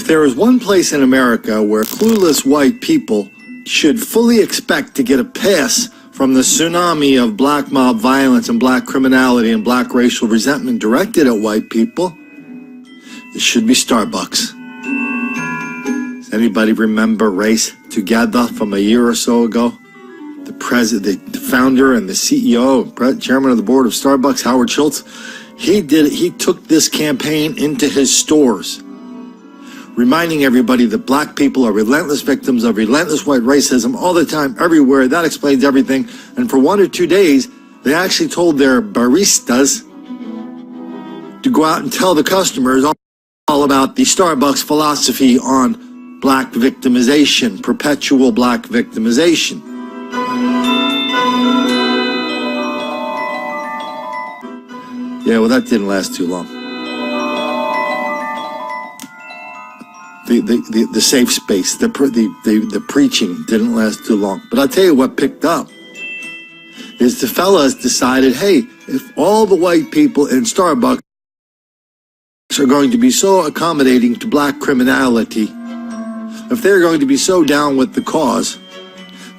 there is one place in America where clueless white people should fully expect to get a pass from the tsunami of black mob violence and black criminality and black racial resentment directed at white people, it should be Starbucks. Does anybody remember Race Together from a year or so ago? The president, the founder and the CEO, chairman of the board of Starbucks, Howard Schultz, he took this campaign into his stores, reminding everybody that black people are relentless victims of relentless white racism all the time, everywhere. That explains everything. And for 1 or 2 days, they actually told their baristas to go out and tell the customers all about the Starbucks philosophy on black victimization, perpetual black victimization. Yeah, well, that didn't last too long. The safe space, the preaching didn't last too long. But I'll tell you what picked up is the fellas decided, hey, if all the white people in Starbucks are going to be so accommodating to black criminality, if they're going to be so down with the cause,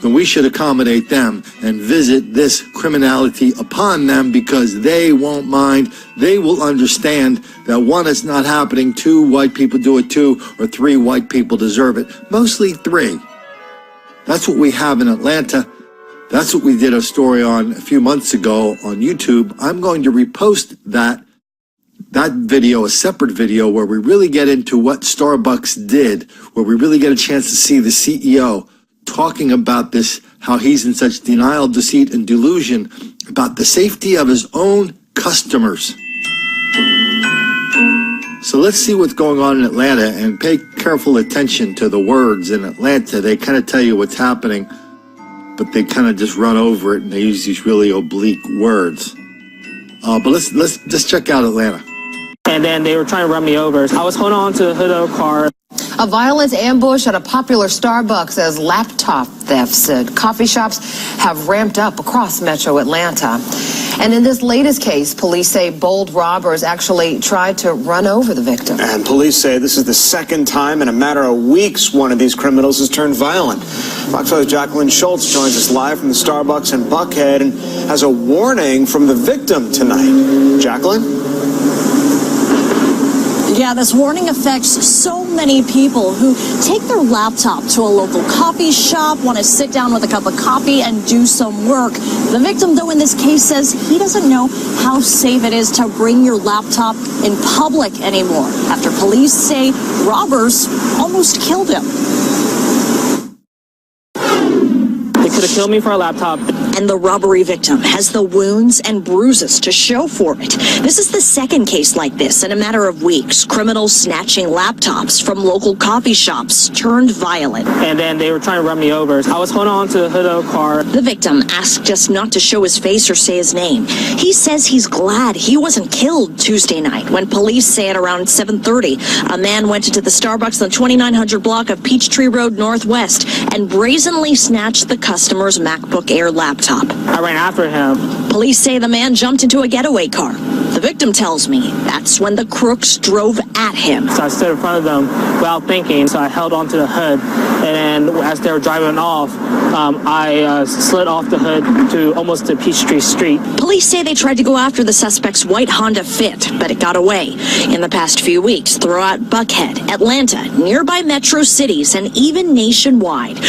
then we should accommodate them and visit this criminality upon them, because they won't mind. They will understand that 1, it's not happening, 2, white people do it too, or 3, white people deserve it. Mostly 3. That's what we have in Atlanta. That's what we did a story on a few months ago on YouTube. I'm going to repost that video, a separate video, where we really get into what Starbucks did, where we really get a chance to see the CEO talking about this, how he's in such denial, deceit, and delusion about the safety of his own customers. So let's see what's going on in Atlanta, and pay careful attention to the words in Atlanta. They kind of tell you what's happening, but they kind of just run over it, and they use these really oblique words. But let's just check out Atlanta. And then they were trying to run me over. I was holding on to the hood of a car. A violent ambush at a popular Starbucks as laptop thefts at coffee shops have ramped up across metro Atlanta. And in this latest case, police say bold robbers actually tried to run over the victim. And police say this is the second time in a matter of weeks one of these criminals has turned violent. Fox 5's Jacqueline Schultz joins us live from the Starbucks in Buckhead and has a warning from the victim tonight. Jacqueline? Yeah, this warning affects so many people who take their laptop to a local coffee shop, want to sit down with a cup of coffee and do some work. The victim, though, in this case says he doesn't know how safe it is to bring your laptop in public anymore after police say robbers almost killed him. They could have killed me for a laptop. And the robbery victim has the wounds and bruises to show for it. This is the second case like this in a matter of weeks. Criminals snatching laptops from local coffee shops turned violent. And then they were trying to run me over. I was holding on to the hood of a car. The victim asked us not to show his face or say his name. He says he's glad he wasn't killed Tuesday night when police say at around 7:30, a man went into the Starbucks on the 2900 block of Peachtree Road Northwest and brazenly snatched the customer's MacBook Air laptop. I ran after him. Police say the man jumped into a getaway car. The victim tells me that's when the crooks drove at him. So I stood in front of them without thinking, so I held onto the hood. And then as they were driving off, I slid off the hood to almost to Peachtree Street. Police say they tried to go after the suspect's white Honda Fit, but it got away. In the past few weeks, throughout Buckhead, Atlanta, nearby metro cities, and even nationwide,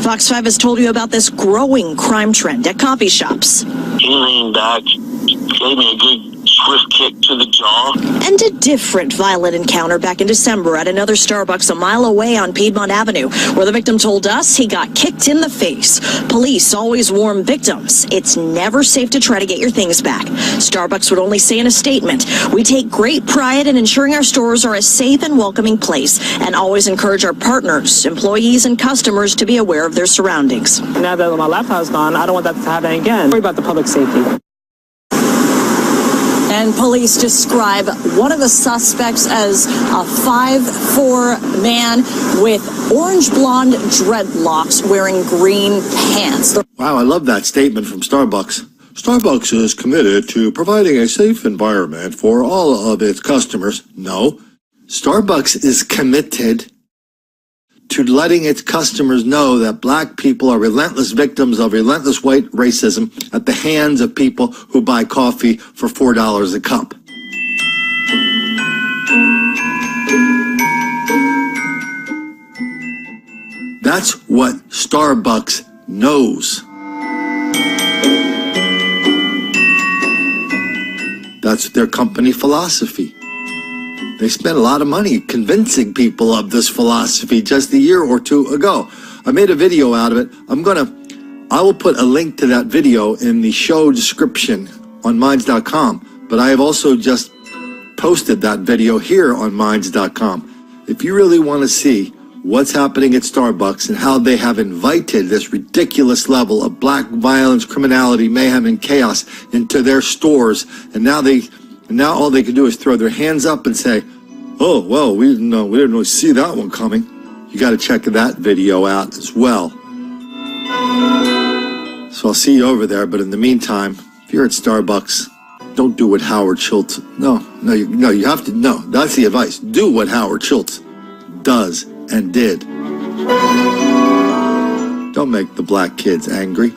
Fox 5 has told you about this growing crime trend at coffee shops. He leaned back, gave me a good swift kick to the jaw. And a different violent encounter back in December at another Starbucks a mile away on Piedmont Avenue, where the victim told us he got kicked in the face. Police always warn victims it's never safe to try to get your things back. Starbucks would only say in a statement, "We take great pride in ensuring our stores are a safe and welcoming place and always encourage our partners, employees, and customers to be aware of their surroundings." Now that my laptop's gone, I don't want that to happen again. Worry about the public safety. And police describe one of the suspects as a 5'4" man with orange blonde dreadlocks wearing green pants. Wow, I love that statement from Starbucks. Starbucks is committed to providing a safe environment for all of its customers. No, Starbucks is committed to letting its customers know that black people are relentless victims of relentless white racism at the hands of people who buy coffee for $4 a cup. That's what Starbucks knows. That's their company philosophy. They spent a lot of money convincing people of this philosophy just a year or two ago. I made a video out of it. I will put a link to that video in the show description on Minds.com, but I have also just posted that video here on Minds.com. If you really want to see what's happening at Starbucks and how they have invited this ridiculous level of black violence, criminality, mayhem, and chaos into their stores, and now all they can do is throw their hands up and say, "Oh, well, we didn't really see that one coming." You got to check that video out as well. So I'll see you over there. But in the meantime, if you're at Starbucks, don't do what Howard Schultz. No, you have to. No, that's the advice. Do what Howard Schultz does and did. Don't make the black kids angry.